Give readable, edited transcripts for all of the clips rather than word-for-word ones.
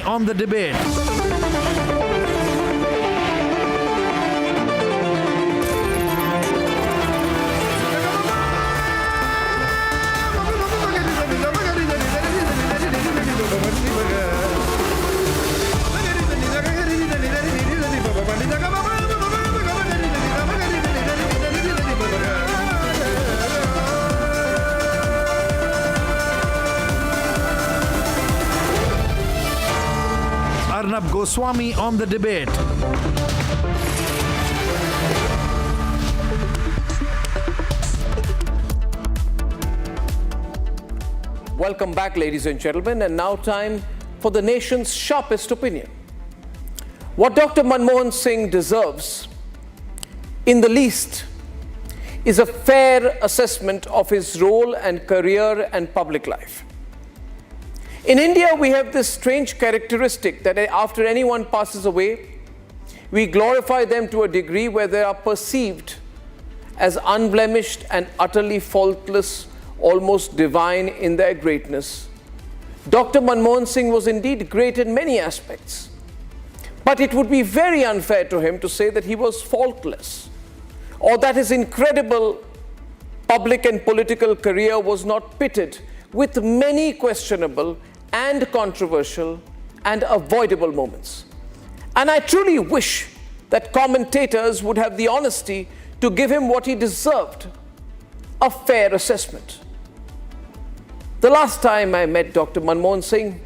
on the debate. Arnab Goswami on the debate. Welcome back, ladies and gentlemen, and now time for the nation's sharpest opinion. What Dr. Manmohan Singh deserves, in the least, is a fair assessment of his role and career and public life. In India, we have this strange characteristic that after anyone passes away, we glorify them to a degree where they are perceived as unblemished and utterly faultless, almost divine in their greatness. Dr. Manmohan Singh was indeed great in many aspects, but it would be very unfair to him to say that he was faultless, or that his incredible public and political career was not pitted with many questionable and controversial and avoidable moments. And I truly wish that commentators would have the honesty to give him what he deserved, a fair assessment. The last time I met Dr. Manmohan Singh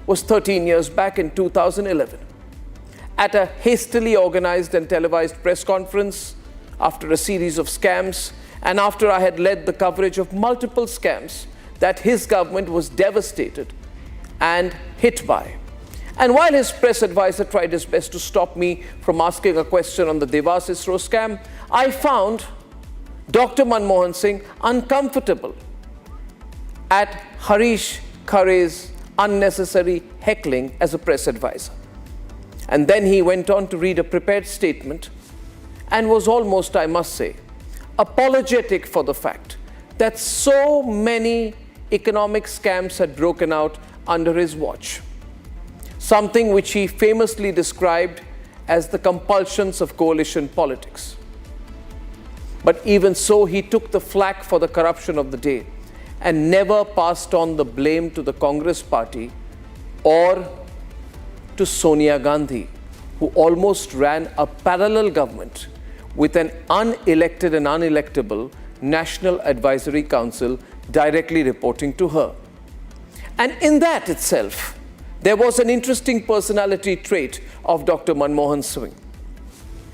was 13 years back in 2011 at a hastily organized and televised press conference after a series of scams and after I had led the coverage of multiple scams that his government was devastated and hit by. And while his press advisor tried his best to stop me from asking a question on the Devas ISRO scam, I found Dr. Manmohan Singh uncomfortable at Harish Khare's unnecessary heckling as a press advisor. And then he went on to read a prepared statement and was almost, I must say, apologetic for the fact that so many economic scams had broken out under his watch, something which he famously described as the compulsions of coalition politics. But even so, he took the flak for the corruption of the day and never passed on the blame to the Congress party or to Sonia Gandhi, who almost ran a parallel government with an unelected and unelectable National Advisory Council directly reporting to her. And in that itself, there was an interesting personality trait of Dr. Manmohan Singh.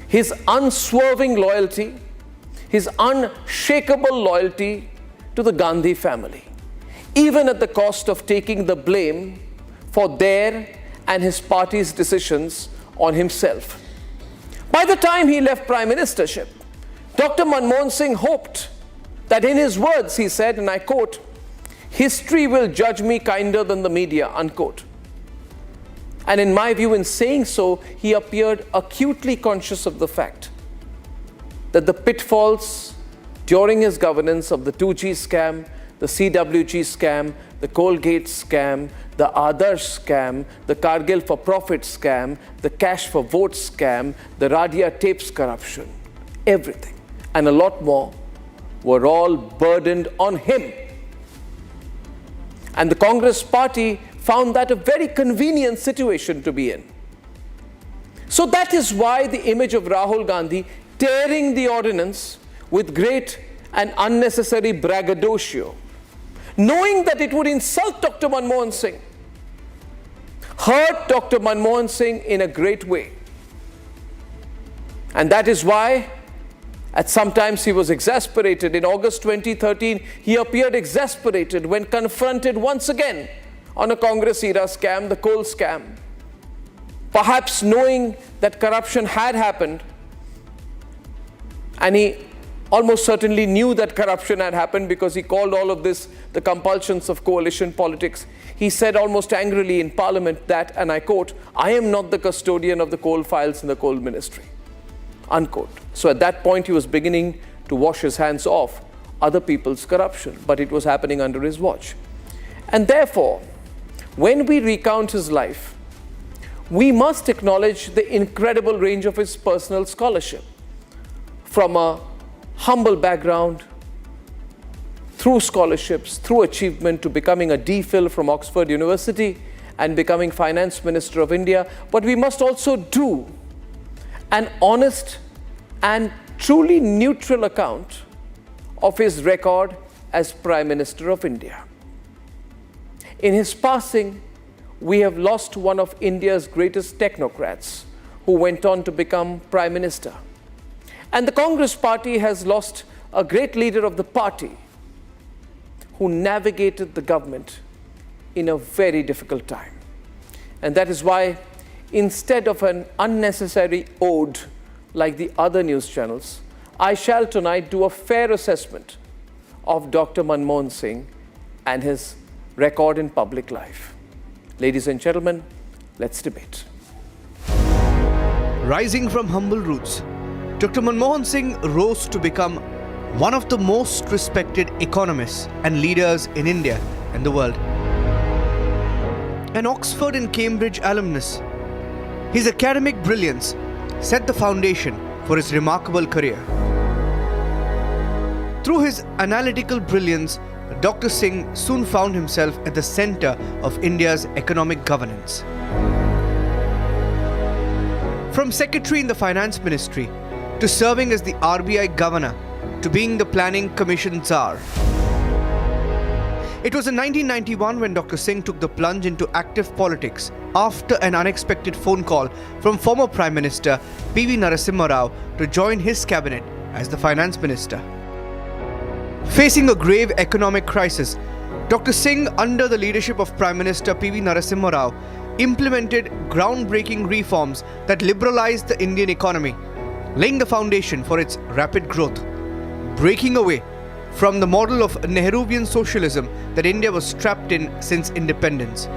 His unswerving loyalty, his unshakable loyalty to the Gandhi family, even at the cost of taking the blame for their and his party's decisions on himself. By the time he left Prime Ministership, Dr. Manmohan Singh hoped that, in his words, he said, and I quote, "History will judge me kinder than the media," unquote. And in my view, in saying so, he appeared acutely conscious of the fact that the pitfalls during his governance of the 2G scam, the CWG scam, the Colgate scam, the Adarsh scam, the Kargil for Profit scam, the Cash for Vote scam, the Radia tapes corruption, everything, and a lot more, were all burdened on him. And the Congress party found that a very convenient situation to be in. So that is why the image of Rahul Gandhi tearing the ordinance with great and unnecessary braggadocio, knowing that it would insult Dr. Manmohan Singh, hurt Dr. Manmohan Singh in a great way. And that is why at sometimes he was exasperated. In August 2013, he appeared exasperated when confronted once again on a Congress-era scam, the coal scam. Perhaps knowing that corruption had happened, and he almost certainly knew that corruption had happened because he called all of this the compulsions of coalition politics. He said almost angrily in Parliament that, and I quote, "I am not the custodian of the coal files in the coal ministry," unquote. So at that point, he was beginning to wash his hands off other people's corruption, but it was happening under his watch. And therefore, when we recount his life, we must acknowledge the incredible range of his personal scholarship. From a humble background, through scholarships, through achievement, to becoming a DPhil from Oxford University and becoming Finance Minister of India. But we must also do an honest and truly neutral account of his record as Prime Minister of India. In his passing, we have lost one of India's greatest technocrats who went on to become Prime Minister. And the Congress party has lost a great leader of the party who navigated the government in a very difficult time. And that is why, instead of an unnecessary ode like the other news channels, I shall tonight do a fair assessment of Dr. Manmohan Singh and his record in public life. Ladies and gentlemen, let's debate. Rising from humble roots, Dr. Manmohan Singh rose to become one of the most respected economists and leaders in India and the world. An Oxford and Cambridge alumnus, his academic brilliance set the foundation for his remarkable career. Through his analytical brilliance, Dr. Singh soon found himself at the center of India's economic governance. From secretary in the Finance Ministry to serving as the RBI governor to being the Planning Commission Tsar. It was in 1991 when Dr. Singh took the plunge into active politics after an unexpected phone call from former Prime Minister P.V. Narasimha Rao to join his cabinet as the Finance Minister. Facing a grave economic crisis, Dr. Singh, under the leadership of Prime Minister P.V. Narasimha Rao, implemented groundbreaking reforms that liberalized the Indian economy, laying the foundation for its rapid growth, breaking away from the model of Nehruvian socialism that India was trapped in since independence.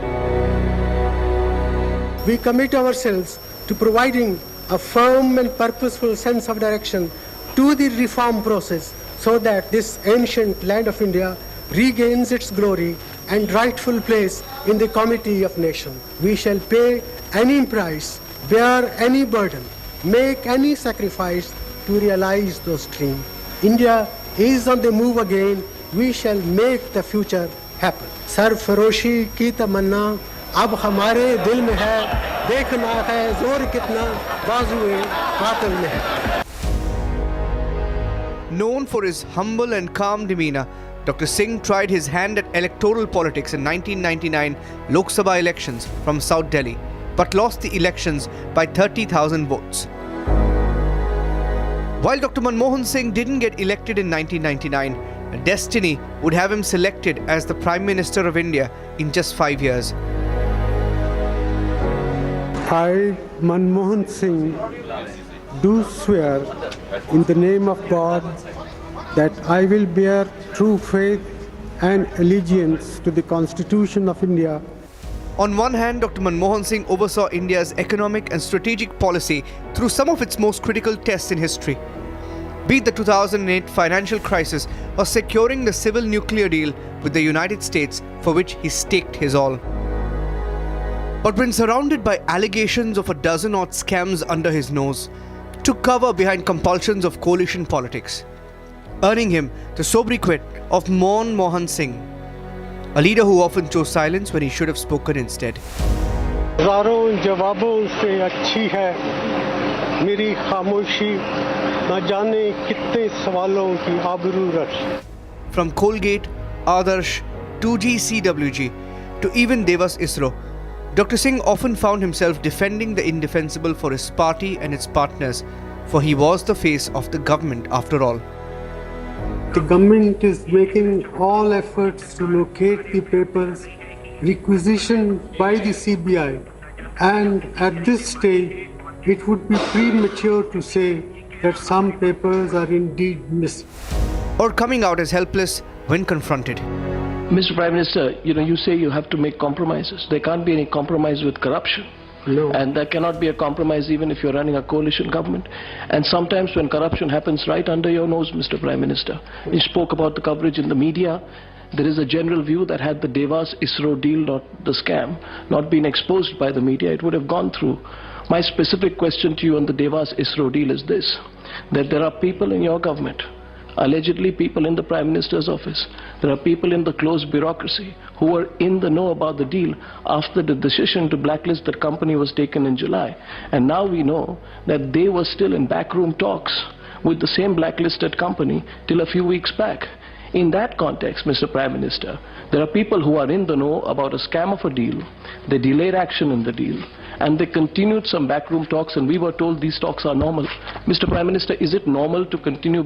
We commit ourselves to providing a firm and purposeful sense of direction to the reform process so that this ancient land of India regains its glory and rightful place in the comity of nations. We shall pay any price, bear any burden, make any sacrifice to realize those dreams. India is on the move again. We shall make the future happen. सरफरोशी की तमन्ना अब हमारे दिल में है, देखना है जोर कितना बाजुए कातिल में है. Known for his humble and calm demeanor, Dr. Singh tried his hand at electoral politics in 1999 Lok Sabha elections from South Delhi, but lost the elections by 30,000 votes. While Dr. Manmohan Singh didn't get elected in 1999, destiny would have him selected as the Prime Minister of India in just 5 years. I, Manmohan Singh, do swear in the name of God that I will bear true faith and allegiance to the Constitution of India. On one hand, Dr. Manmohan Singh oversaw India's economic and strategic policy through some of its most critical tests in history, be it the 2008 financial crisis or securing the civil nuclear deal with the United States, for which he staked his all. But when surrounded by allegations of a dozen-odd scams under his nose, took cover behind compulsions of coalition politics, earning him the sobriquet of Manmohan Singh, a leader who often chose silence when he should have spoken instead. हज़ारों जवाबों से अच्छी है मेरी खामोशी न जाने कितने सवालों की आबरू रख. From Colgate, Adarsh, 2G CWG to even Devas ISRO, Dr. Singh often found himself defending the indefensible for his party and its partners, for he was the face of the government after all. The government is making all efforts to locate the papers requisitioned by the CBI, and at this stage it would be premature to say that some papers are indeed missing. Or coming out as helpless when confronted. Mr. Prime Minister, you say you have to make compromises. There can't be any compromise with corruption. No. And there cannot be a compromise even if you're running a coalition government. And sometimes when corruption happens right under your nose, Mr. Prime Minister, you spoke about the coverage in the media. there is a general view that had the Devas-ISRO deal, not the scam, not been exposed by the media, it would have gone through. My specific question to you on the Devas-ISRO deal is this, that there are people in your government, allegedly people in the Prime Minister's office, there are people in the close bureaucracy who were in the know about the deal after the decision to blacklist that company was taken in July. And now we know that they were still in backroom talks with the same blacklisted company till a few weeks back. In that context, Mr. Prime Minister, there are people who are in the know about a scam of a deal, they delayed action in the deal, and they continued some backroom talks, and we were told these talks are normal. Mr. Prime Minister, is it normal to continue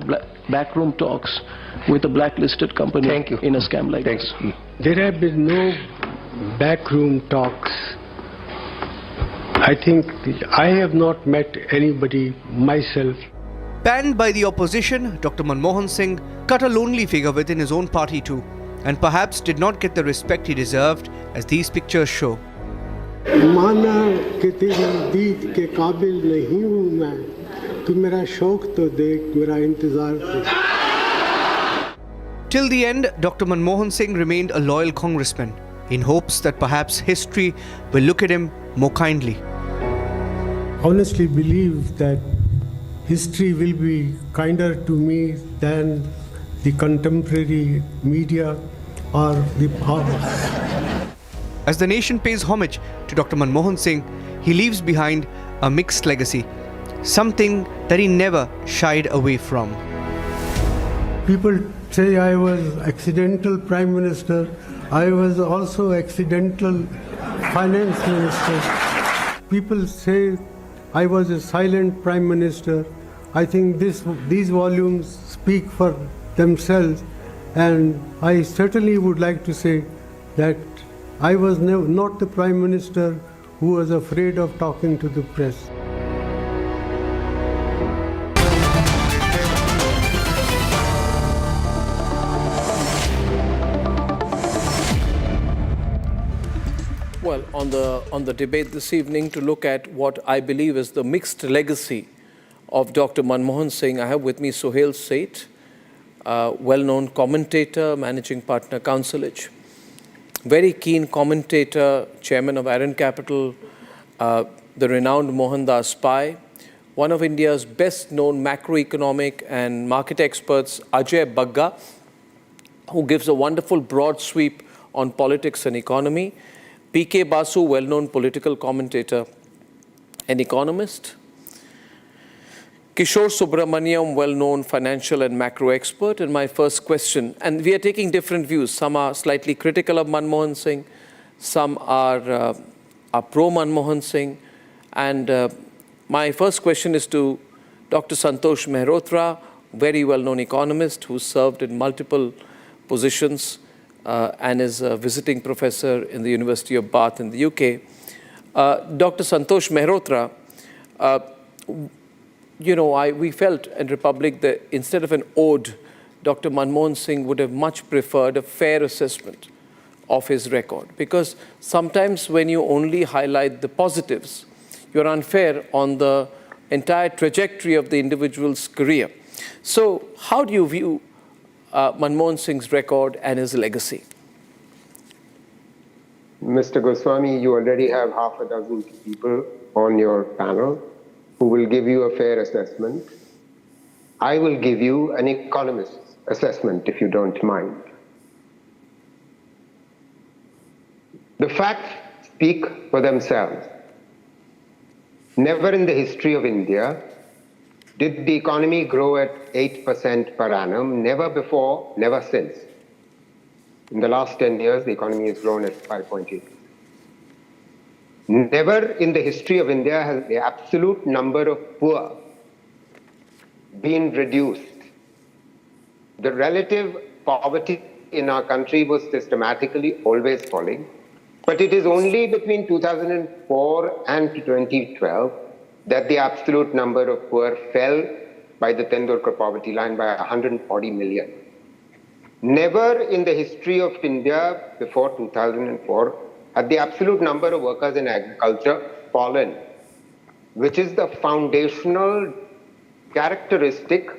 backroom talks with a blacklisted company in a scam like this? There have been no backroom talks. I think I have not met anybody myself. Banned by the opposition, Dr. Manmohan Singh cut a lonely figure within his own party too, and perhaps did not get the respect he deserved, as these pictures show. माना कि तेरी दीद के काबिल नहीं हूँ मैं, तू मेरा शौक तो देख, मेरा इंतजार कर. Till the end, Dr. Manmohan Singh remained a loyal congressman, in hopes that perhaps history will look at him more kindly. Honestly believe that history will be kinder to me than the contemporary media or the powers. As the nation pays homage to Dr. Manmohan Singh, he leaves behind a mixed legacy, something that he never shied away from. People say I was accidental Prime Minister. I was also accidental Finance Minister. People say I was a silent Prime Minister. I think these volumes speak for themselves, and I certainly would like to say that I was not the Prime Minister who was afraid of talking to the press. Well, on the debate this evening, to look at what I believe is the mixed legacy of Dr. Manmohan Singh, I have with me Sohail Seth, well-known commentator, managing partner, Counselage, very keen commentator, chairman of Aaron Capital, the renowned Mohandas Pai, one of India's best-known macroeconomic and market experts, Ajay Bagga, who gives a wonderful broad sweep on politics and economy, P.K. Basu, well-known political commentator and economist, Kishore Subramaniam, well-known financial and macro expert. And my first question, and we are taking different views. Some are slightly critical of Manmohan Singh, some are pro-Manmohan Singh. And my first question is to Dr. Santosh Mehrotra, very well-known economist who served in multiple positions and is a visiting professor in the University of Bath in the UK. Dr. Santosh Mehrotra, we felt in Republic that instead of an ode, Dr. Manmohan Singh would have much preferred a fair assessment of his record. Because sometimes when you only highlight the positives, you're unfair on the entire trajectory of the individual's career. So how do you view Manmohan Singh's record and his legacy? Mr. Goswami, you already have half a dozen people on your panel who will give you a fair assessment. I will give you an economist's assessment, if you don't mind. The facts speak for themselves. Never in the history of India did the economy grow at 8% per annum. Never before, never since. In the last 10 years, the economy has grown at 5.8%. Never in the history of India has the absolute number of poor been reduced. The relative poverty in our country was systematically always falling, but it is only between 2004 and 2012 that the absolute number of poor fell by the Tendulkar poverty line by 140 million. Never in the history of India before 2004 had the absolute number of workers in agriculture fallen, which is the foundational characteristic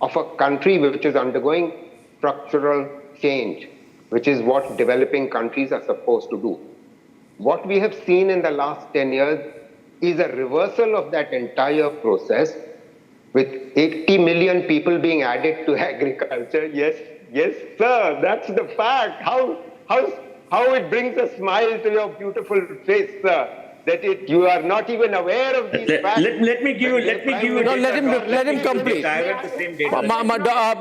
of a country which is undergoing structural change. which is what developing countries are supposed to do. What we have seen in the last 10 years is a reversal of that entire process, with 80 million people being added to agriculture. Yes, yes, sir, that's the fact. How it brings a smile to your beautiful face, sir, that you are not even aware of these facts. Let me give you. No, let him complete. I have the same data.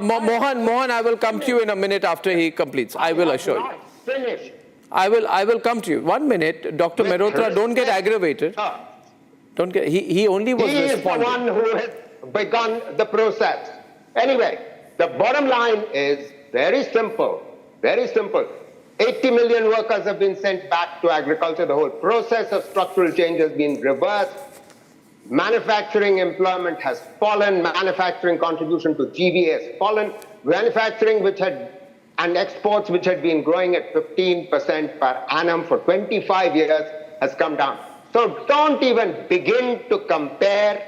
Mohan, I will come to you in a minute after he completes. I will assure you. Finish. I will come to you. 1 minute, Dr. Mehrotra, don't get aggravated. Don't get. He only was He is the responding. one who has begun the process. Anyway, the bottom line is very simple. Very simple. 80 million workers have been sent back to agriculture. The whole process of structural change has been reversed. Manufacturing employment has fallen. Manufacturing contribution to GDP has fallen. Manufacturing and exports, which had been growing at 15% per annum for 25 years, has come down. So don't even begin to compare.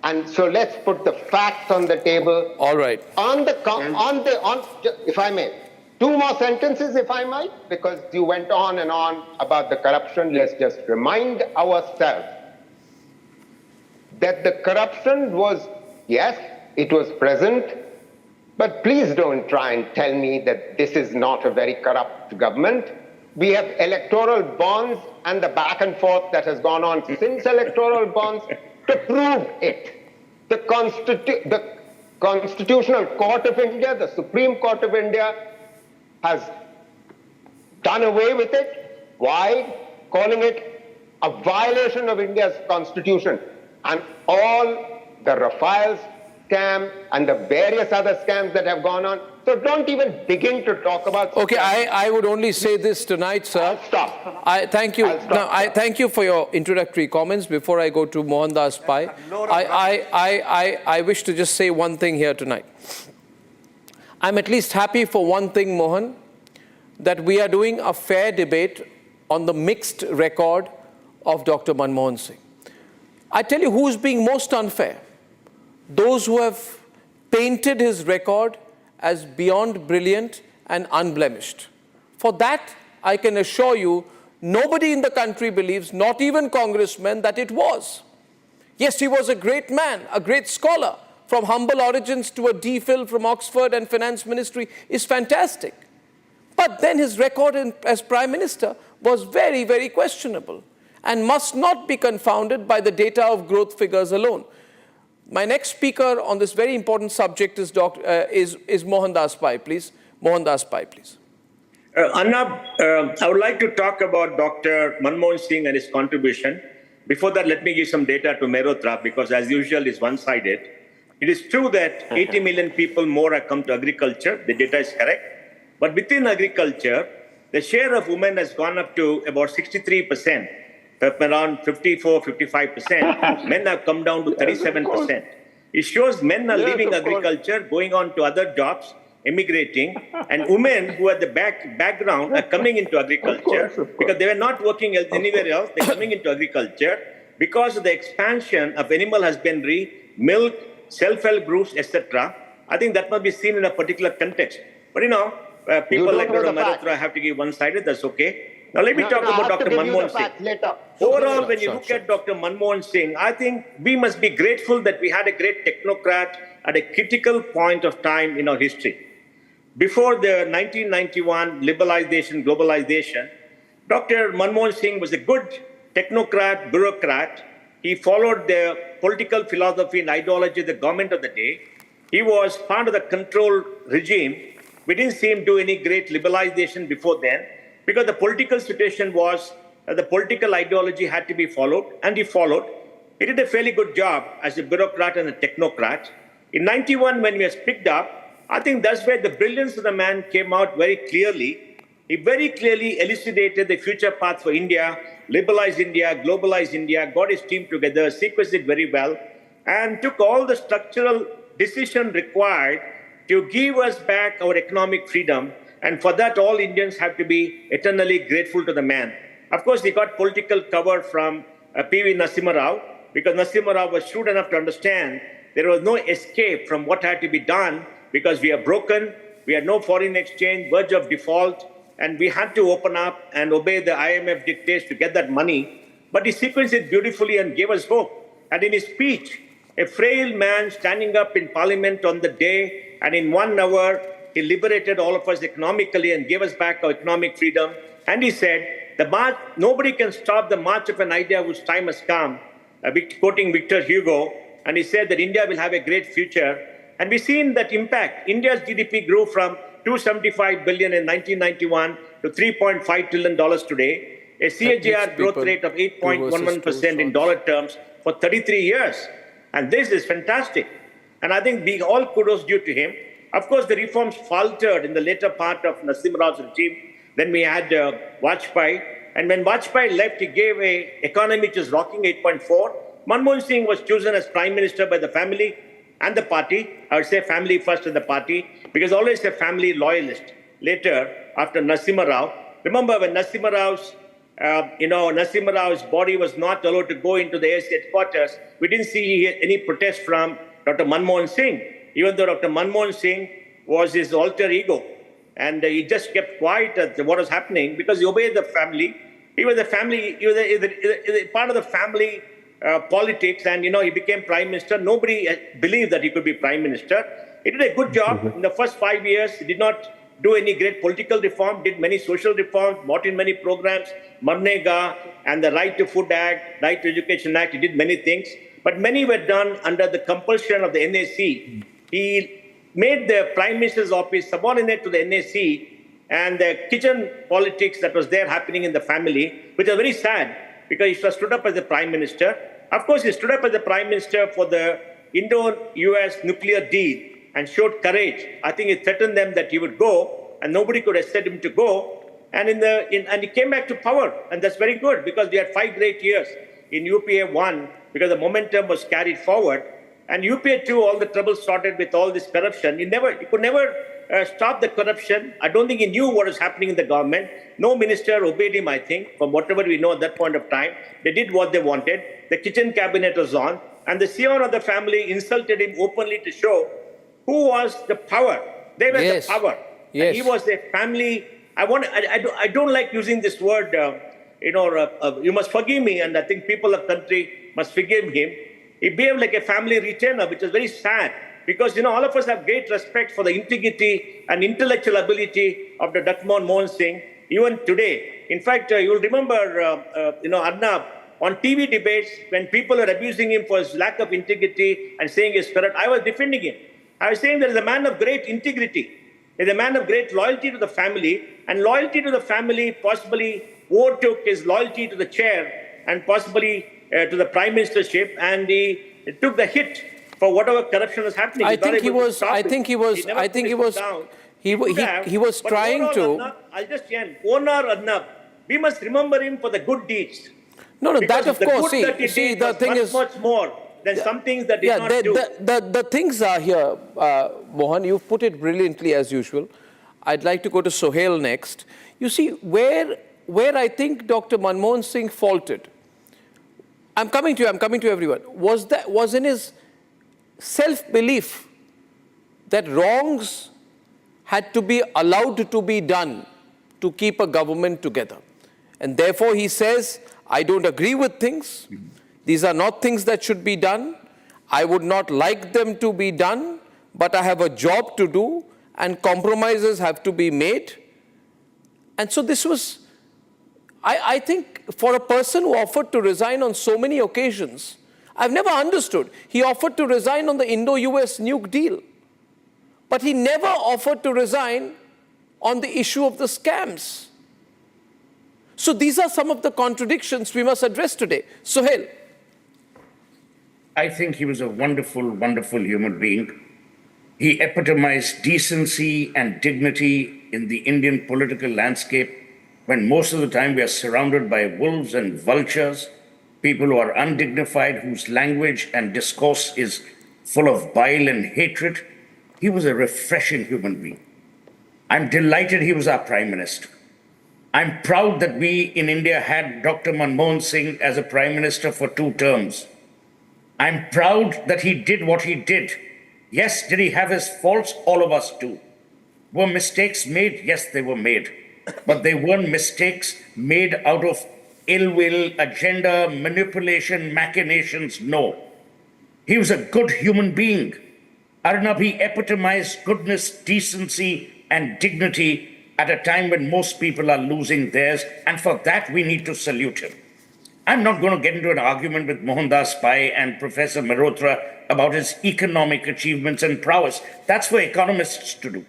And so let's put the facts on the table. All right. If I may, 2 more sentences, if I might, because you went on and on about the corruption. Let's just remind ourselves that the corruption was, yes, it was present, but please don't try and tell me that this is not a very corrupt government. We have electoral bonds and the back and forth that has gone on since electoral bonds to prove it. The Constitutional Court of India, the Supreme Court of India, has done away with it. Why? Calling it a violation of India's constitution. And all the Rafale scam and the various other scams that have gone on. So don't even begin to talk about. Okay, I would only say this tonight, sir. I'll stop. I thank you. I'll stop, No, I thank you for your introductory comments. Before I go to Mohandas Pai, I wish to just say one thing here tonight. I'm at least happy for one thing, Mohan, that we are doing a fair debate on the mixed record of Dr. Manmohan Singh. I tell you who's being most unfair. Those who have painted his record as beyond brilliant and unblemished. For that, I can assure you, nobody in the country believes, not even congressmen, that it was. Yes, he was a great man, a great scholar. From humble origins to a DPhil from Oxford and finance ministry is fantastic. But then his record as Prime Minister was very, very questionable and must not be confounded by the data of growth figures alone. My next speaker on this very important subject is Mohandas Pai, please. Mohandas Pai, please. Arnab, I would like to talk about Dr. Manmohan Singh and his contribution. Before that, let me give some data to Mehrotra, because as usual, it's one-sided. It is true that 80 million people more have come to agriculture. The data is correct. But within agriculture, the share of women has gone up to about 63%, around 54, 55%. Men have come down to 37%. It shows men are leaving agriculture, going on to other jobs, emigrating, and women who are the background are coming into agriculture because they were not working anywhere else. They're coming into agriculture because of the expansion of animal husbandry, milk, self-help groups, etc. I think that must be seen in a particular context. But people like Dr. Mehrotra have to give one-sided. That's okay. Now let me talk about Dr. Manmohan Singh. Overall, when you look at Dr. Manmohan Singh, I think we must be grateful that we had a great technocrat at a critical point of time in our history. Before the 1991 liberalization, globalization, Dr. Manmohan Singh was a good technocrat, bureaucrat. He followed the political philosophy and ideology of the government of the day. He was part of the control regime. We didn't see him do any great liberalization before then because the political situation was the political ideology had to be followed, and he followed. He did a fairly good job as a bureaucrat and a technocrat. In 91, when he was picked up, I think that's where the brilliance of the man came out very clearly. He very clearly elucidated the future path for India, liberalized India, globalized India, got his team together, sequenced it very well, and took all the structural decisions required to give us back our economic freedom. And for that, all Indians have to be eternally grateful to the man. Of course, he got political cover from P.V. Narasimha Rao, because Narasimha Rao was shrewd enough to understand there was no escape from what had to be done because we are broken, we had no foreign exchange, verge of default, and we had to open up and obey the IMF dictates to get that money. But he sequenced it beautifully and gave us hope. And in his speech, a frail man standing up in Parliament on the day, and in 1 hour, he liberated all of us economically and gave us back our economic freedom. And he said, nobody can stop the march of an idea whose time has come, quoting Victor Hugo. And he said that India will have a great future. And we've seen that impact. India's GDP grew from $275 billion in 1991 to $3.5 trillion today, a CAGR growth rate of 8.11% in dollar terms for 33 years. And this is fantastic. And I think all kudos due to him. Of course, the reforms faltered in the later part of Narasimha Rao's regime. Then we had Vajpayee. And when Vajpayee left, he gave an economy which was rocking 8.4. Manmohan Singh was chosen as prime minister by the family and the party. I would say family first and the party, because always a family loyalist. Later, after Narasimha Rao, remember when Narasimha Rao's body was not allowed to go into the AIC headquarters, we didn't see any protest from Dr. Manmohan Singh, even though Dr. Manmohan Singh was his alter ego. And he just kept quiet at what was happening because he obeyed the family. He was part of the family politics, and he became prime minister. Nobody believed that he could be prime minister. He did a good job in the first 5 years. He did not do any great political reform, did many social reforms, brought in many programs, Marnega and the Right to Food Act, Right to Education Act. He did many things, but many were done under the compulsion of the NAC. He made the prime minister's office subordinate to the NAC and the kitchen politics that was there happening in the family, which was very sad because he stood up as the prime minister. Of course, he stood up as the prime minister for the Indo-US nuclear deal and showed courage. I think he threatened them that he would go, and nobody could have said him to go. And he came back to power, and that's very good because we had 5 great years in UPA 1 because the momentum was carried forward. And UPA 2, all the trouble started with all this corruption. He could never stop the corruption. I don't think he knew what was happening in the government. No minister obeyed him, I think, from whatever we know at that point of time. They did what they wanted. The kitchen cabinet was on, and the CEO of the family insulted him openly to show who was the power. They were the power. Yes. And he was a family. I don't like using this word, you must forgive me, and I think people of the country must forgive him. He behaved like a family retainer, which is very sad because, all of us have great respect for the integrity and intellectual ability of the Dr. Manmohan Singh, even today. In fact, you'll remember, Arnab, on TV debates, when people were abusing him for his lack of integrity and saying he's corrupt, I was defending him. I was saying there is a man of great integrity. There's a man of great loyalty to the family, and loyalty to the family possibly overtook his loyalty to the chair and possibly to the prime ministership, and he took the hit for whatever corruption was happening. I think he was trying to. I'll just end. Honor Arnab. We must remember him for the good deeds. No, that of course. See, the thing is much more than some things that did not do. The things are here, Mohan. You've put it brilliantly as usual. I'd like to go to Sohail next. You see, where I think Dr. Manmohan Singh faltered. I'm coming to everyone. Was in his self-belief that wrongs had to be allowed to be done to keep a government together. And therefore he says, I don't agree with things. These are not things that should be done. I would not like them to be done, but I have a job to do and compromises have to be made. And so this was, I think, for a person who offered to resign on so many occasions, I've never understood. He offered to resign on the Indo-US nuke deal, but he never offered to resign on the issue of the scams. So these are some of the contradictions we must address today. Sohail. I think he was a wonderful, wonderful human being. He epitomized decency and dignity in the Indian political landscape when most of the time we are surrounded by wolves and vultures, people who are undignified, whose language and discourse is full of bile and hatred. He was a refreshing human being. I'm delighted he was our prime minister. I'm proud that we in India had Dr. Manmohan Singh as a prime minister for 2 terms. I'm proud that he did what he did. Yes, did he have his faults? All of us do. Were mistakes made? Yes, they were made. but they weren't mistakes made out of ill will, agenda, manipulation, machinations. No. He was a good human being. Arnab, he epitomized goodness, decency, and dignity at a time when most people are losing theirs, and for that we need to salute him. I'm not going to get into an argument with Mohandas Pai and Professor Mehrotra about his economic achievements and prowess. That's for economists to do.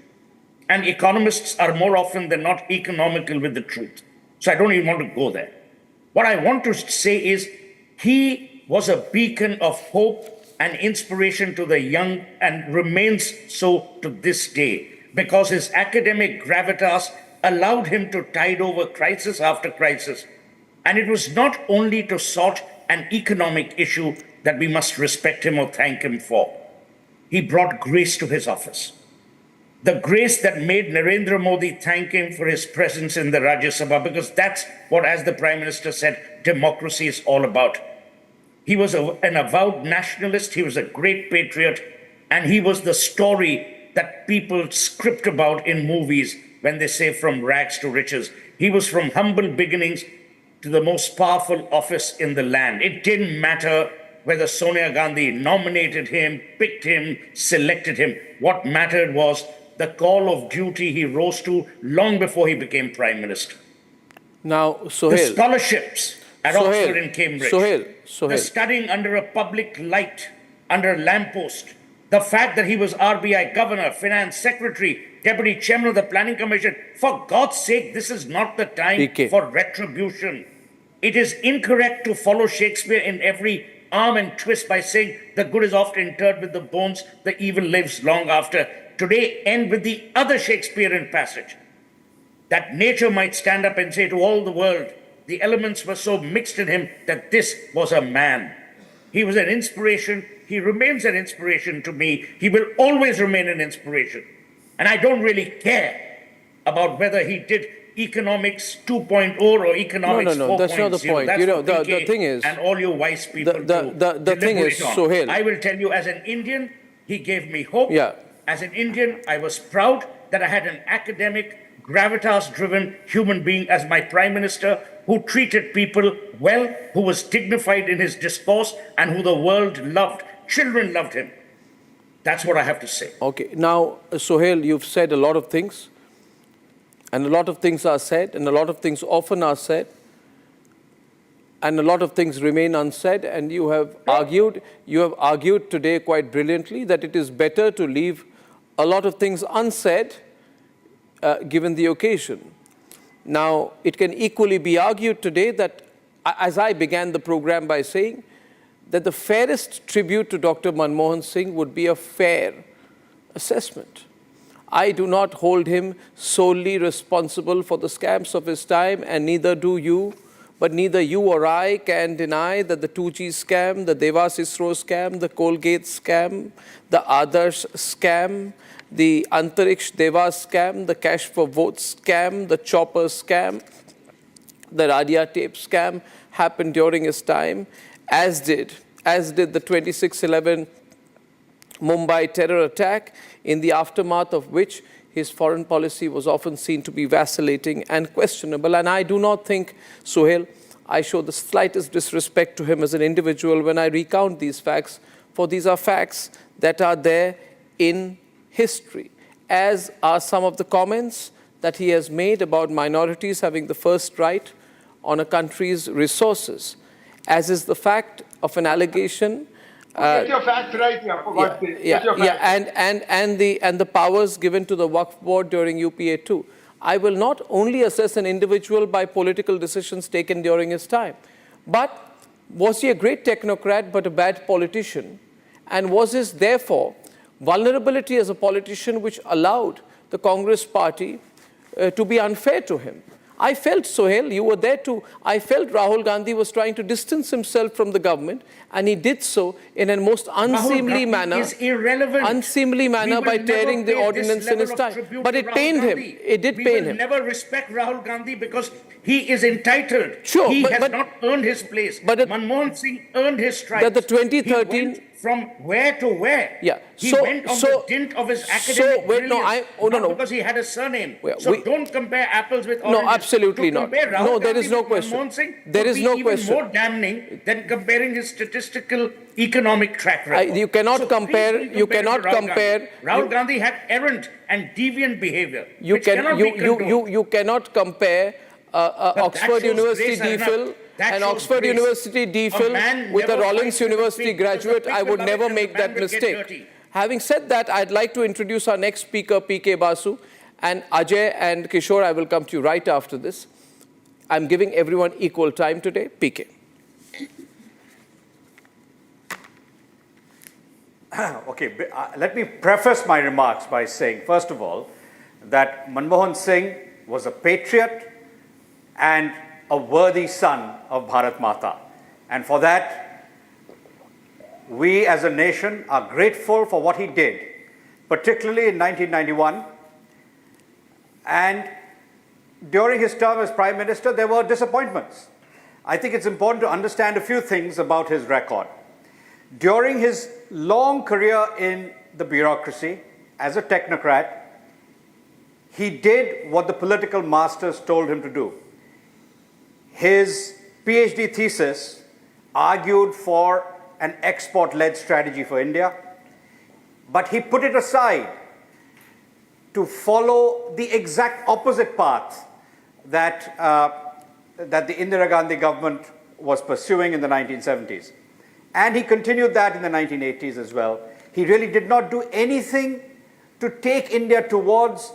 And economists are more often than not economical with the truth. So I don't even want to go there. What I want to say is he was a beacon of hope and inspiration to the young and remains so to this day because his academic gravitas allowed him to tide over crisis after crisis. And it was not only to sort an economic issue that we must respect him or thank him for. He brought grace to his office. The grace that made Narendra Modi thank him for his presence in the Rajya Sabha, because that's what, as the Prime Minister said, democracy is all about. He was an avowed nationalist, he was a great patriot, and he was the story that people script about in movies when they say from rags to riches. He was from humble beginnings to the most powerful office in the land. It didn't matter whether Sonia Gandhi nominated him, picked him, selected him. What mattered was the call of duty he rose to long before he became Prime Minister. Now, The Sohail, scholarships at Oxford and Cambridge, Sohail. the studying under a public light, under a lamppost, the fact that he was RBI Governor, Finance Secretary, Deputy Chairman of the Planning Commission. For God's sake, this is not the time for retribution. It is incorrect to follow Shakespeare in every arm and twist by saying the good is oft interred with the bones, the evil lives long after. Today, end with the other Shakespearean passage, that nature might stand up and say to all the world, the elements were so mixed in him that this was a man. He was an inspiration. He remains an inspiration to me. He will always remain an inspiration. And I don't really care about whether he did economics 2.0 or economics 4.0. No, that's not the point. That's You know, for the PK thing is, and all you wise people the thing is, deliberate on. Sohail, I will tell you, as an Indian, he gave me hope. Yeah. As an Indian, I was proud that I had an academic, gravitas-driven human being as my Prime Minister who treated people well, who was dignified in his discourse, and who the world loved. Children loved him. That's what I have to say. Okay. Now, Sohail, you've said a lot of things, and a lot of things are said, and a lot of things often are said, and a lot of things remain unsaid, and you have argued today quite brilliantly that it is better to leave a lot of things unsaid given the occasion. Now, it can equally be argued today that, as I began the program by saying, that the fairest tribute to Dr. Manmohan Singh would be a fair assessment. I do not hold him solely responsible for the scams of his time, and neither do you. But neither you or I can deny that the 2G scam, the Devas ISRO scam, the Colgate scam, the Adarsh scam, the Antariksh Devas scam, the Cash for Votes scam, the Chopper scam, the Radia tape scam happened during his time, as did the 26/11 Mumbai terror attack, in the aftermath of which his foreign policy was often seen to be vacillating and questionable. And I do not think, Sohail, I show the slightest disrespect to him as an individual when I recount these facts, for these are facts that are there in history, as are some of the comments that he has made about minorities having the first right on a country's resources, as is the fact of an allegation. Get your facts right here, for God's sake. And the powers given to the Waqf board during UPA 2. I will not only assess an individual by political decisions taken during his time, but was he a great technocrat but a bad politician? And was his, therefore, vulnerability as a politician which allowed the Congress party to be unfair to him? I felt, Sohail, you were there too, I felt Rahul Gandhi was trying to distance himself from the government, and he did so in a most unseemly manner. Unseemly manner by tearing the ordinance in his time. But it pained him. It did pain him. We will never respect Rahul Gandhi because he is entitled. Sure, he has not earned his place. But Manmohan Singh earned his stripes. That the 2013... He went from where to where. Yeah. He went on the dint of his academic brilliance, not because he had a surname. Don't compare apples with oranges. No, absolutely not. No, there is no question. Manmohan Singh there is no question. More damning than comparing his statistical economic track record. You cannot compare. You cannot compare. Rahul Gandhi had errant and deviant behavior. You cannot compare Oxford University DPhil and Oxford University DPhil with a Rollins University graduate. I would never make that mistake. Having said that, I'd like to introduce our next speaker, PK Basu, and Ajay and Kishore. I will come to you right after this. I'm giving everyone equal time today. PK. Okay, let me preface my remarks by saying, first of all, that Manmohan Singh was a patriot and a worthy son of Bharat Mata. And for that, we as a nation are grateful for what he did, particularly in 1991. And during his term as Prime Minister, there were disappointments. I think it's important to understand a few things about his record. During his long career in the bureaucracy as a technocrat, he did what the political masters told him to do. His PhD thesis argued for an export-led strategy for India, but he put it aside to follow the exact opposite path that the Indira Gandhi government was pursuing in the 1970s. And he continued that in the 1980s as well. He really did not do anything to take India towards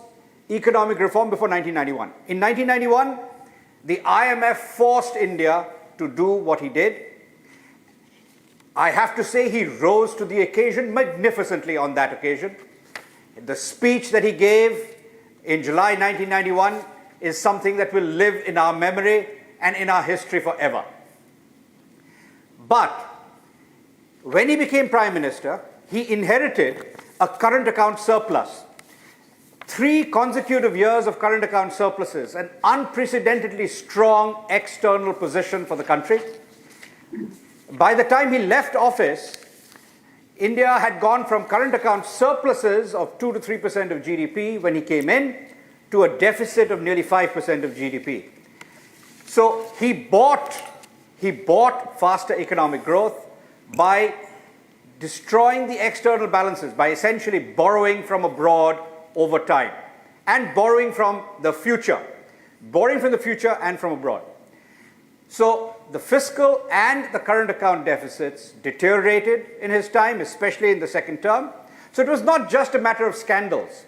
economic reform before 1991. In 1991, the IMF forced India to do what he did. I have to say he rose to the occasion magnificently on that occasion. The speech that he gave in July 1991 is something that will live in our memory and in our history forever. But when he became Prime Minister, he inherited a current account surplus. 3 consecutive years of current account surpluses, an unprecedentedly strong external position for the country. By the time he left office, India had gone from current account surpluses of 2 to 3% of GDP when he came in to a deficit of nearly 5% of GDP. So he bought faster economic growth by destroying the external balances, by essentially borrowing from abroad over time and borrowing from the future and from abroad. So the fiscal and the current account deficits deteriorated in his time, especially in the second term. So it was not just a matter of scandals.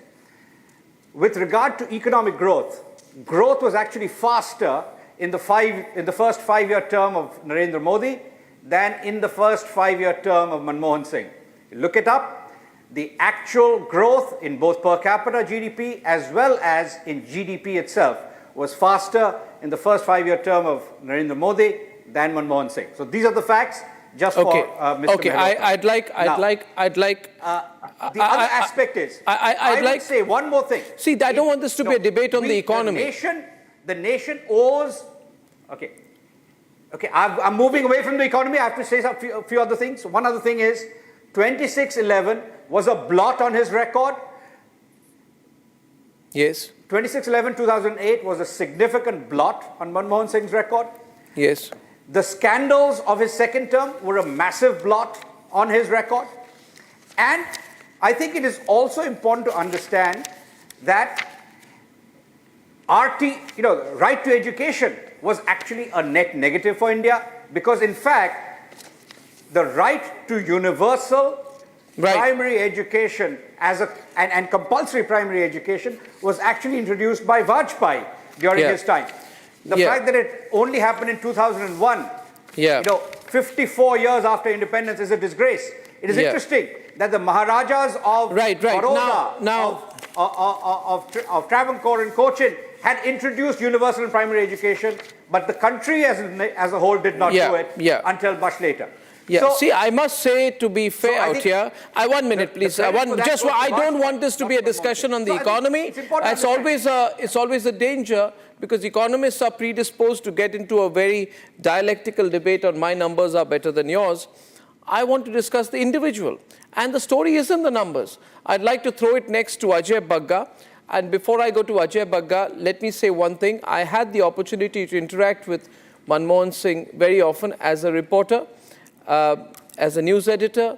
With regard to economic growth, growth was actually faster in the first 5-year term of Narendra Modi than in the first 5-year term of Manmohan Singh. Look it up. The actual growth in both per capita GDP as well as in GDP itself was faster in the first 5-year term of Narendra Modi than Manmohan Singh. So these are the facts. Just for Mr. Okay, I'd like. The other aspect is, I would say one more thing. See, I don't want this to be a debate on the economy. The nation owes. Okay, I'm moving away from the economy. I have to say a few other things. One other thing is, 2611 was a blot on his record. Yes. 2611-2008 was a significant blot on Manmohan Singh's record. Yes. The scandals of his second term were a massive blot on his record. And I think it is also important to understand that right to education was actually a net negative for India, because in fact, the right to universal primary education and compulsory primary education was actually introduced by Vajpayee during his time. The fact that it only happened in 2001, 54 years after independence, is a disgrace. It is interesting that the Maharajas of Baroda, of Travancore and Cochin had introduced universal and primary education, but the country as a whole did not do it until much later. Yeah, so, see, I must say, to be fair out here, 1 minute, please. I don't want this to be a discussion on the economy. It's always a danger, because economists are predisposed to get into a very dialectical debate on my numbers are better than yours. I want to discuss the individual. And the story is in the numbers. I'd like to throw it next to Ajay Bagga. And before I go to Ajay Bagga, let me say one thing. I had the opportunity to interact with Manmohan Singh very often as a reporter, as a news editor,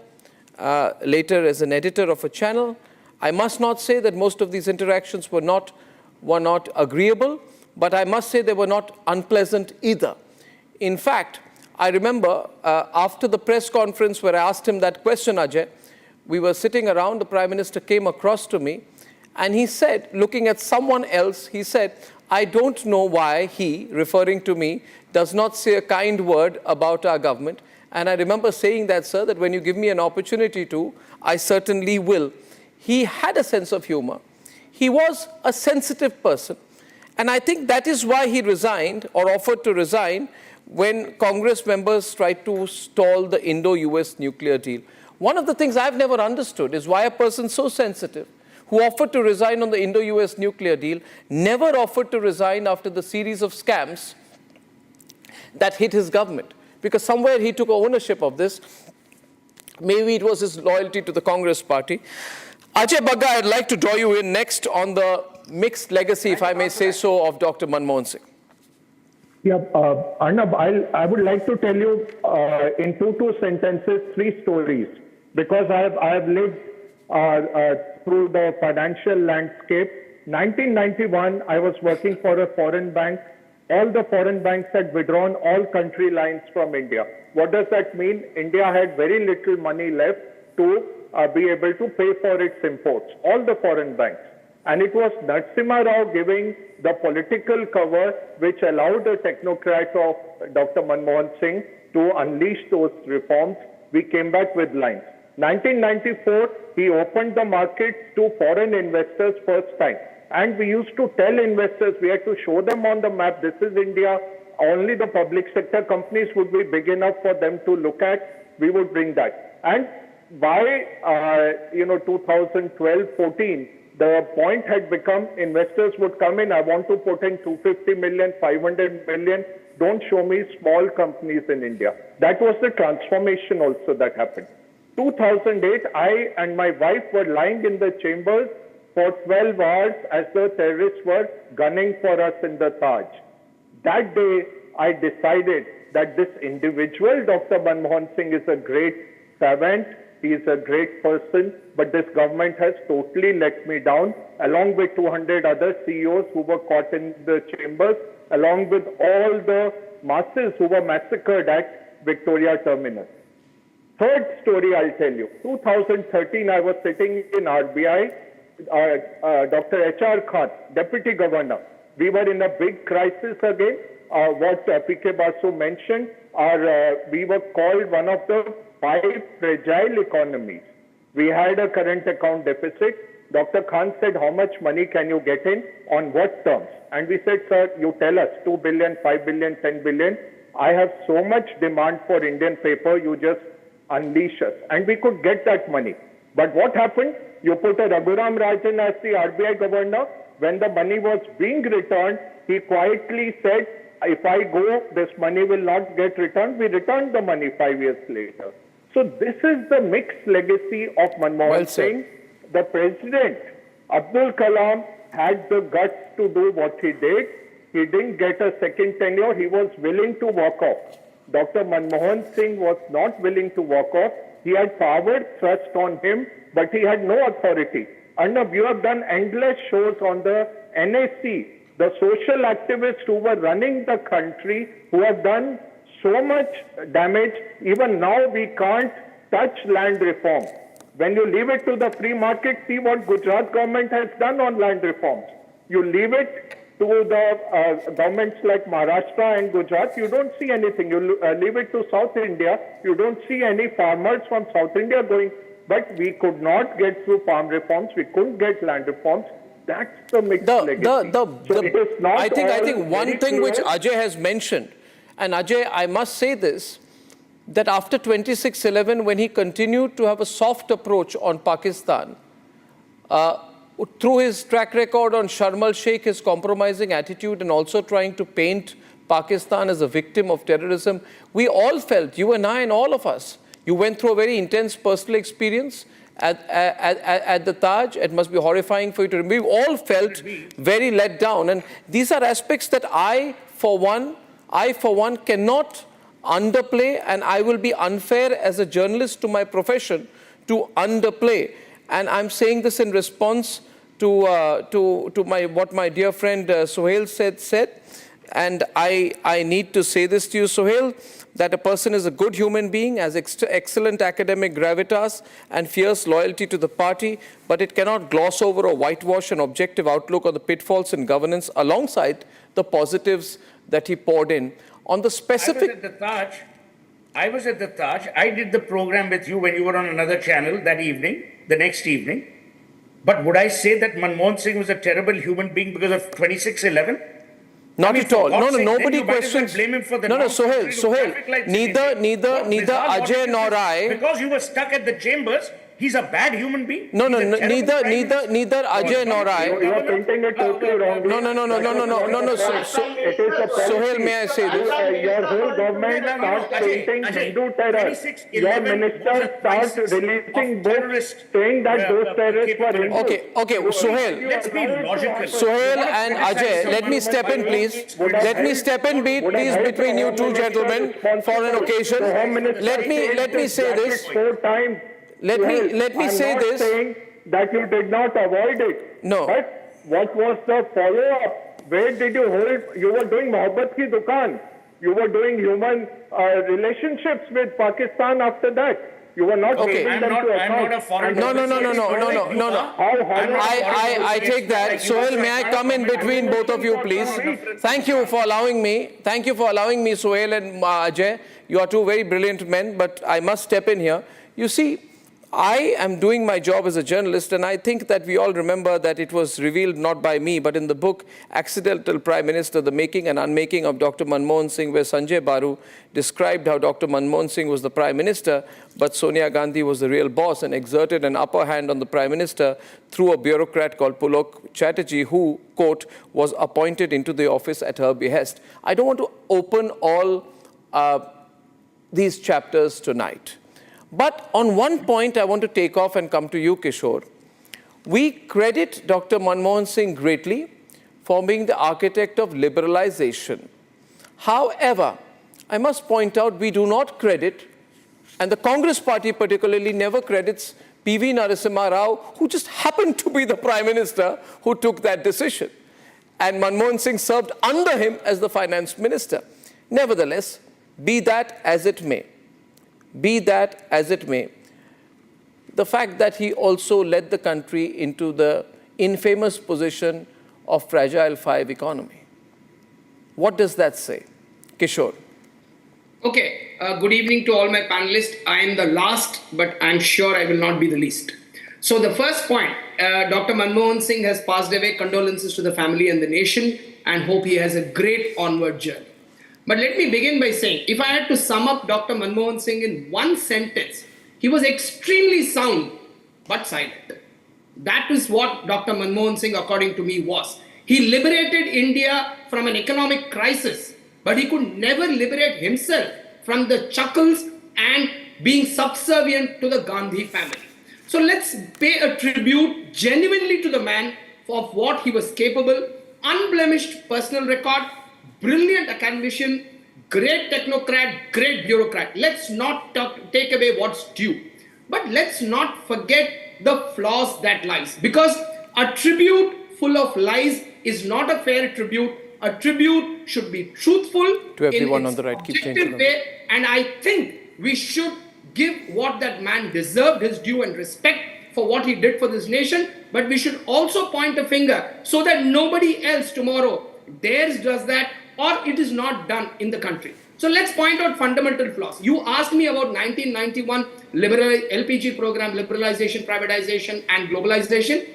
later as an editor of a channel. I must not say that most of these interactions were not agreeable, but I must say they were not unpleasant either. In fact, I remember after the press conference where I asked him that question, Ajay, we were sitting around, the Prime Minister came across to me, and he said, looking at someone else, he said, I don't know why he, referring to me, does not say a kind word about our government. And I remember saying that, sir, that when you give me an opportunity to, I certainly will. He had a sense of humor. He was a sensitive person. And I think that is why he resigned or offered to resign when Congress members tried to stall the Indo-US nuclear deal. One of the things I've never understood is why a person so sensitive, who offered to resign on the Indo-US nuclear deal, never offered to resign after the series of scams that hit his government. Because somewhere he took ownership of this. Maybe it was his loyalty to the Congress party. Ajay Bagga, I'd like to draw you in next on the mixed legacy, if I may say so, of Dr. Manmohan Singh. Yeah, Arnab, I would like to tell you in two sentences, 3 stories, because I have lived through the financial landscape. 1991, I was working for a foreign bank. All the foreign banks had withdrawn all country lines from India. What does that mean? India had very little money left to be able to pay for its imports, all the foreign banks. And it was Narasimha Rao giving the political cover which allowed the technocrats of Dr. Manmohan Singh to unleash those reforms. We came back with lines. 1994, he opened the markets to foreign investors first time. And we used to tell investors, we had to show them on the map, this is India. Only the public sector companies would be big enough for them to look at. We would bring that. And by 2012-14, the point had become investors would come in, I want to put in 250 million, 500 million. Don't show me small companies in India. That was the transformation also that happened. 2008, I and my wife were lying in the chambers for 12 hours as the terrorists were gunning for us in the Taj. That day, I decided that this individual, Dr. Manmohan Singh, is a great savant. He is a great person, but this government has totally let me down, along with 200 other CEOs who were caught in the chambers, along with all the masses who were massacred at Victoria Terminus. Third story I'll tell you. 2013, I was sitting in RBI, Dr. H.R. Khan, Deputy Governor. We were in a big crisis again. What P.K. Basu mentioned, we were called one of the 5 fragile economies. We had a current account deficit. Dr. Khan said, how much money can you get in? On what terms? And we said, sir, you tell us, 2 billion, 5 billion, 10 billion. I have so much demand for Indian paper, you just unleash us. And we could get that money. But what happened? You put a Raghuram Rajan as the RBI governor. When the money was being returned, he quietly said, if I go, this money will not get returned. We returned the money 5 years later. So this is the mixed legacy of Manmohan Singh. The president, Abdul Kalam, had the guts to do what he did. He didn't get a second tenure. He was willing to walk off. Dr. Manmohan Singh was not willing to walk off. He had power thrust on him, but he had no authority. Arnab, you have done endless shows on the NSC, the social activists who were running the country, who have done so much damage. Even now, we can't touch land reform. When you leave it to the free market, see what Gujarat government has done on land reforms. You leave it to the governments like Maharashtra and Gujarat, you don't see anything. You leave it to South India, you don't see any farmers from South India going. But we could not get through farm reforms. We couldn't get land reforms. That's the mixed legacy. I think one thing which Ajay has mentioned, and Ajay, I must say this, that after 26/11, when he continued to have a soft approach on Pakistan, through his track record on Sharm el-Sheikh, his compromising attitude, and also trying to paint Pakistan as a victim of terrorism, we all felt, you and I and all of us, You went through a very intense personal experience at the Taj. It must be horrifying for you to remember. We all felt very let down. And these are aspects that I, for one, cannot underplay, and I will be unfair as a journalist to my profession to underplay. And I'm saying this in response to what my dear friend Sohail said. And I need to say this to you, Sohail, that a person is a good human being, has excellent academic gravitas and fierce loyalty to the party, but it cannot gloss over or whitewash an objective outlook on the pitfalls in governance alongside the positives that he poured in. On the specific... I was at the Taj. I did the program with you when you were on another channel that evening, the next evening. But would I say that Manmohan Singh was a terrible human being because of 2611? Not at all. No, nobody questions. Blame him for the Sohail. Neither Ajay nor I. Because you were stuck at the chambers, he's a bad human being. No, neither Ajay nor I. You are painting it totally wrong. No. Sohail, may I say this? Your whole government starts painting Hindu terror. Your minister starts releasing books saying that those terrorists were Hindus. Okay, Sohail. Let's be logical. Sohail and Ajay, let me step in, please. Let me step in, please, between you two gentlemen for an occasion. Let me say this. Let me say I'm not this. saying that you did not avoid it. No. But what was the follow-up? Where did you hold? You were doing Mohabbat ki dukaan. You were doing human relationships with Pakistan after that. You were not Okay. taking them to account. I'm not a foreign... No. I take that. Sohail, may I come in between both of you, please? Thank you for allowing me. Sohail and Ajay. You are two very brilliant men, but I must step in here. You see, I am doing my job as a journalist, and I think that we all remember that it was revealed not by me, but in the book Accidental Prime Minister, The Making and Unmaking of Dr. Manmohan Singh, where Sanjay Baru described how Dr. Manmohan Singh was the Prime Minister, but Sonia Gandhi was the real boss and exerted an upper hand on the Prime Minister through a bureaucrat called Pulok Chatterjee, who, quote, was appointed into the office at her behest. I don't want to open all these chapters tonight. But on one point, I want to take off and come to you, Kishore. We credit Dr. Manmohan Singh greatly for being the architect of liberalization. However, I must point out we do not credit, and the Congress party particularly never credits P.V. Narasimha Rao, who just happened to be the Prime Minister who took that decision. And Manmohan Singh served under him as the Finance Minister. Nevertheless, be that as it may, the fact that he also led the country into the infamous position of fragile five economy. What does that say? Kishore. Okay, good evening to all my panelists. I am the last, but I'm sure I will not be the least. So the first point, Dr. Manmohan Singh has passed away. Condolences to the family and the nation, and hope he has a great onward journey. But let me begin by saying, if I had to sum up Dr. Manmohan Singh in one sentence, he was extremely sound, but silent. That is what Dr. Manmohan Singh, according to me, was. He liberated India from an economic crisis, but he could never liberate himself from the chuckles and being subservient to the Gandhi family. So let's pay a tribute genuinely to the man of what he was capable, unblemished personal record, brilliant academician, great technocrat, great bureaucrat. Let's not take away what's due. But let's not forget the flaws that lies. Because a tribute full of lies is not a fair tribute. A tribute should be truthful to everyone in its on the right. Keep objective way. And I think we should give what that man deserved, his due and respect for what he did for this nation. But we should also point a finger so that nobody else tomorrow does that, or it is not done in the country. So let's point out fundamental flaws. You asked me about 1991 LPG program, liberalization, privatization, and globalization.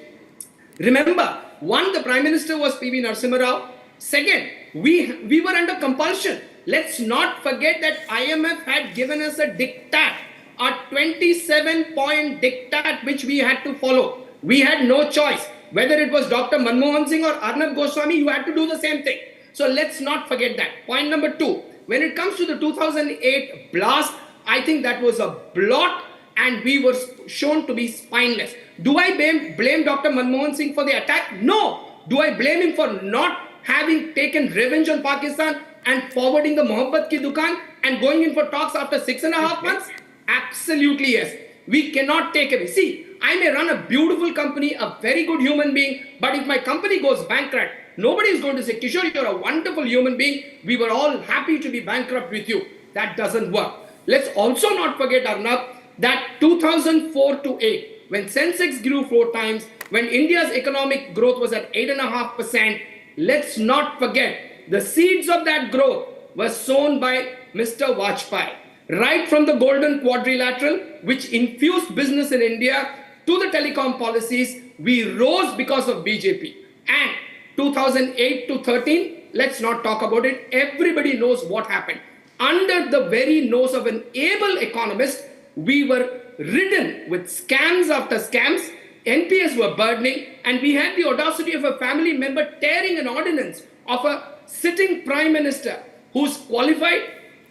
Remember, one, the Prime Minister was P.V. Narasimha Rao. Second, we were under compulsion. Let's not forget that IMF had given us a diktat, a 27-point diktat which we had to follow. We had no choice. Whether it was Dr. Manmohan Singh or Arnab Goswami, you had to do the same thing. So let's not forget that. Point number two, when it comes to the 2008 blast, I think that was a blot and we were shown to be spineless. Do I blame Dr. Manmohan Singh for the attack? No. Do I blame him for not having taken revenge on Pakistan and forwarding the Mohabbat ki dukan and going in for talks after 6.5 months? Absolutely yes. We cannot take away. See, I may run a beautiful company, a very good human being, but if my company goes bankrupt, nobody is going to say, Kishore, you're a wonderful human being. We were all happy to be bankrupt with you. That doesn't work. Let's also not forget, Arnab, that 2004 to 8, when Sensex grew 4 times, when India's economic growth was at 8.5%, let's not forget the seeds of that growth were sown by Mr. Vajpayee. Right from the golden quadrilateral, which infused business in India, to the telecom policies, we rose because of BJP. And 2008 to 13, let's not talk about it. Everybody knows what happened. Under the very nose of an able economist, we were ridden with scams after scams. NPS were burdening, and we had the audacity of a family member tearing an ordinance of a sitting prime minister who's qualified,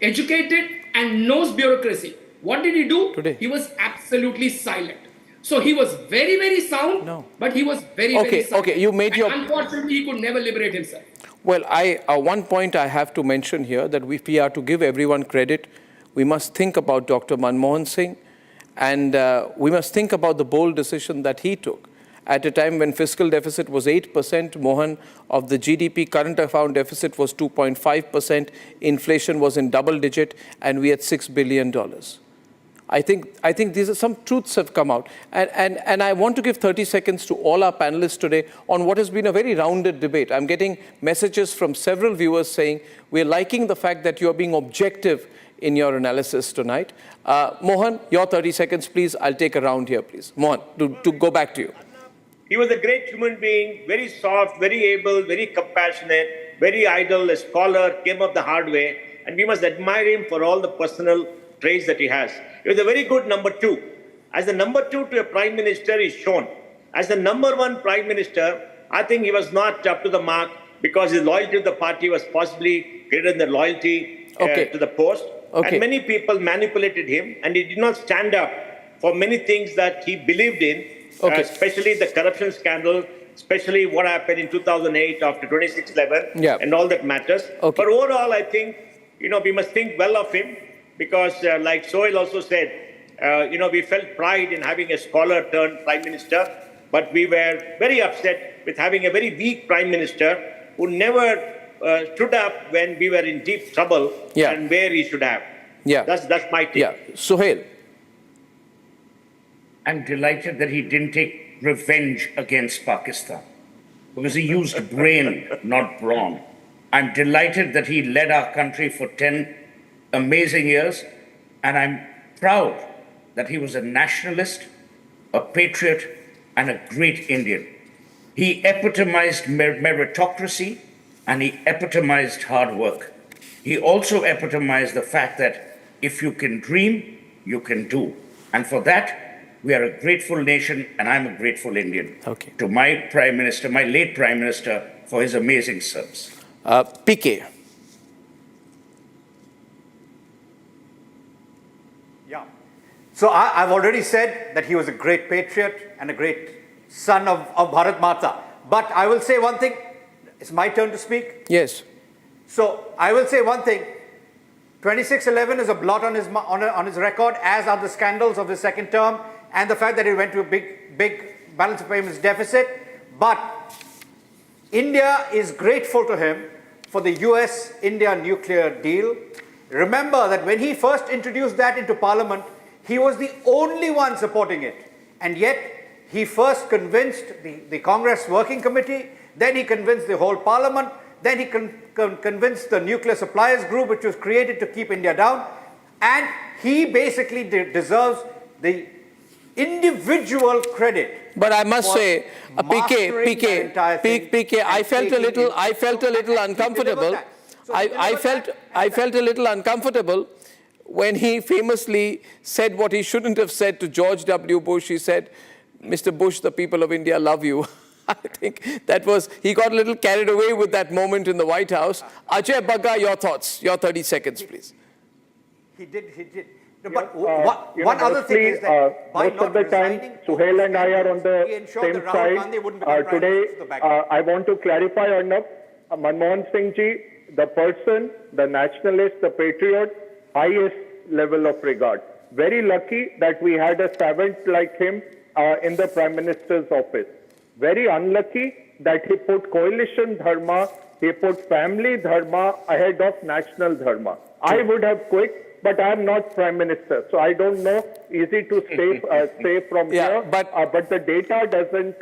educated, and knows bureaucracy. What did he do? Today. He was absolutely silent. So he was very, very sound, but he was very, very silent. Okay, you made your... Unfortunately, he could never liberate himself. Well, one point I have to mention here, that if we are to give everyone credit, we must think about Dr. Manmohan Singh, and we must think about the bold decision that he took. At a time when fiscal deficit was 8%, Mohan, of the GDP, current account deficit was 2.5%, inflation was in double digit, and we had $6 billion. I think these are some truths have come out. And I want to give 30 seconds to all our panelists today on what has been a very rounded debate. I'm getting messages from several viewers saying, we're liking the fact that you're being objective in your analysis tonight. Mohan, your 30 seconds, please. I'll take a round here, please. Mohan, to go back to you. He was a great human being, very soft, very able, very compassionate, very idle, a scholar, came up the hard way, and we must admire him for all the personal traits that he has. He was a very good number 2. As the number 2 to a prime minister is shown. As the number 1 prime minister, I think he was not up to the mark because his loyalty to the party was possibly greater than the loyalty to the post. And many people manipulated him, and he did not stand up for many things that he believed in, especially the corruption scandal, especially what happened in 2008 after 26/11, and all that matters. But overall, I think, we must think well of him because, like Sohail also said, we felt pride in having a scholar turned prime minister, but we were very upset with having a very weak prime minister who never stood up when we were in deep trouble and where he should have. That's my take. Sohail. I'm delighted that he didn't take revenge against Pakistan because he used brain, not brawn. I'm delighted that he led our country for 10 amazing years, and I'm proud that he was a nationalist, a patriot, and a great Indian. He epitomized meritocracy, and he epitomized hard work. He also epitomized the fact that if you can dream, you can do. And for that, we are a grateful nation, and I'm a grateful Indian to my Prime Minister, my late Prime Minister, for his amazing service. PK. Yeah. So I've already said that he was a great patriot and a great son of Bharat Mata. But I will say one thing. It's my turn to speak? Yes. So I will say one thing. 26/11 is a blot on his record, as are the scandals of his second term and the fact that he went to a big balance of payments deficit. But India is grateful to him for the US-India nuclear deal. Remember that when he first introduced that into Parliament, he was the only one supporting it. And yet, he first convinced the Congress Working Committee, then he convinced the whole Parliament, then he convinced the Nuclear Suppliers Group, which was created to keep India down. And he basically deserves the individual credit. But I must say, PK, I felt a little uncomfortable. I felt a little uncomfortable when he famously said what he shouldn't have said to George W. Bush. He said, Mr. Bush, the people of India love you. I think that was, he got a little carried away with that moment in the White House. Ajay Bagga, your thoughts, your 30 seconds, please. He did. But one other thing is that by most of the time, Suhail and I are on the same side. Today, I want to clarify, Arnab, Manmohan Singh ji, the person, the nationalist, the patriot, highest level of regard. Very lucky that we had a savant like him in the Prime Minister's office. Very unlucky that he put coalition dharma, he put family dharma ahead of national dharma. I would have quit, but I am not Prime Minister, so I don't know. Easy to say from here, but the data doesn't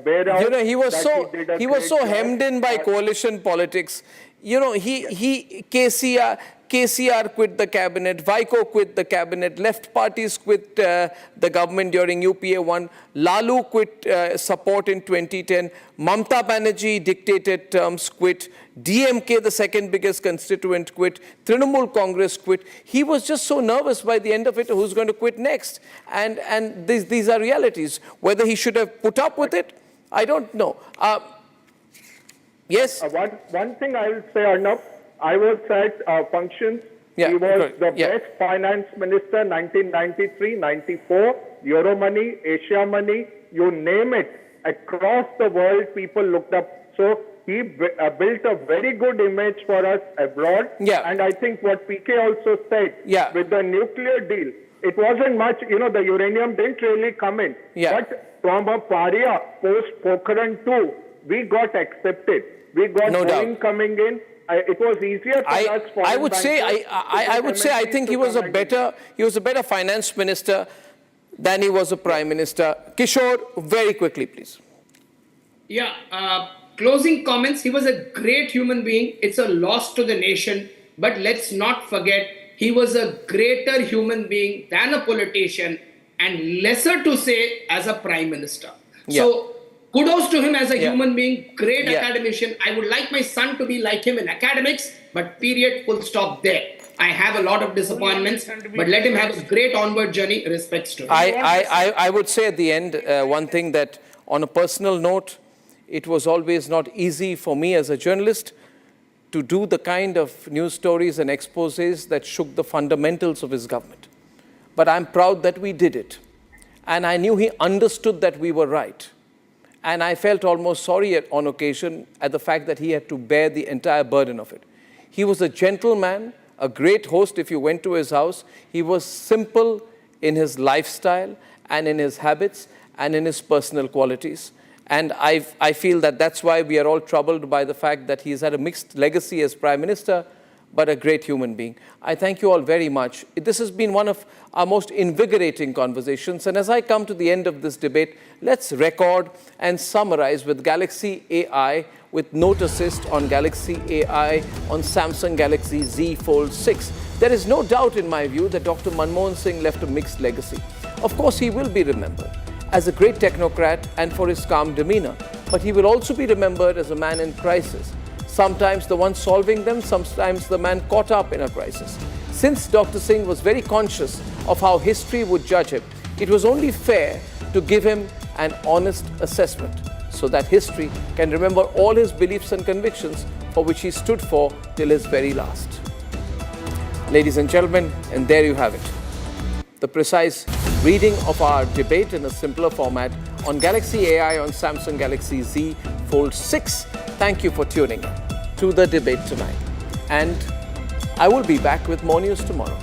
bear out. You know, he was so hemmed in by job. coalition politics. You know, KCR quit the cabinet, Vaiko quit the cabinet, left parties quit the government during UPA 1, Lalu quit support in 2010, Mamta Banerjee dictated terms quit, DMK, the second biggest constituent, quit, Trinamool Congress quit. He was just so nervous by the end of it, who's going to quit next? And these are realities. Whether he should have put up with it, I don't know. Yes? One thing I will say, Arnab, I was at functions. Yeah, he was good. the best finance minister 1993, 94, Euro money, Asia money, you name it. Across the world, people looked up. So he built a very good image for us abroad. Yeah. And I think what PK also said, with the nuclear deal, it wasn't much, you know, the uranium didn't really come in. Yeah. But from a paria post-Pokhran 2, we got accepted. We got Boeing coming in. It was easier for us. I would say I think he was a better finance minister than he was a prime minister. Kishore, very quickly, please. Yeah, closing comments. He was a great human being. It's a loss to the nation. But let's not forget, he was a greater human being than a politician and lesser to say as a prime minister. Yeah. So kudos to him as a human being, great academician. I would like my son to be like him in academics, but period, full stop there. I have a lot of disappointments, but let him have a great onward journey. Respects to him. I would say at the end, one thing that on a personal note, it was always not easy for me as a journalist to do the kind of news stories and exposés that shook the fundamentals of his government. But I'm proud that we did it. And I knew he understood that we were right. And I felt almost sorry on occasion at the fact that he had to bear the entire burden of it. He was a gentleman, a great host if you went to his house. He was simple in his lifestyle and in his habits and in his personal qualities. And I feel that that's why we are all troubled by the fact that he's had a mixed legacy as Prime Minister, but a great human being. I thank you all very much. This has been one of our most invigorating conversations. And as I come to the end of this debate, let's record and summarize with Galaxy AI, with Note Assist on Galaxy AI on Samsung Galaxy Z Fold 6. There is no doubt in my view that Dr. Manmohan Singh left a mixed legacy. Of course, he will be remembered as a great technocrat and for his calm demeanor, but he will also be remembered as a man in crisis. Sometimes the one solving them, sometimes the man caught up in a crisis. Since Dr. Singh was very conscious of how history would judge him, it was only fair to give him an honest assessment so that history can remember all his beliefs and convictions for which he stood for till his very last. Ladies and gentlemen, and there you have it. The precise reading of our debate in a simpler format on Galaxy AI on Samsung Galaxy Z Fold 6. Thank you for tuning in to the debate tonight. And I will be back with more news tomorrow.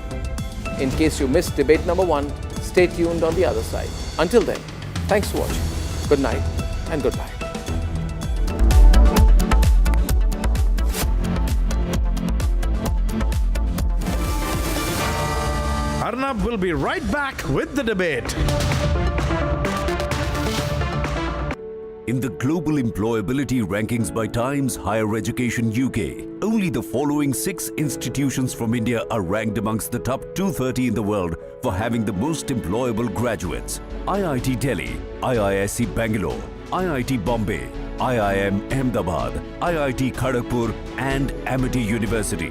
In case you missed debate number 1, stay tuned on the other side. Until then, thanks for watching. Good night and goodbye. Arnab will be right back with the debate. In the global employability rankings by Times Higher Education UK, only the following 6 institutions from India are ranked amongst the top 230 in the world for having the most employable graduates. IIT Delhi, IISc Bangalore, IIT Bombay, IIM Ahmedabad, IIT Kharagpur and Amity University.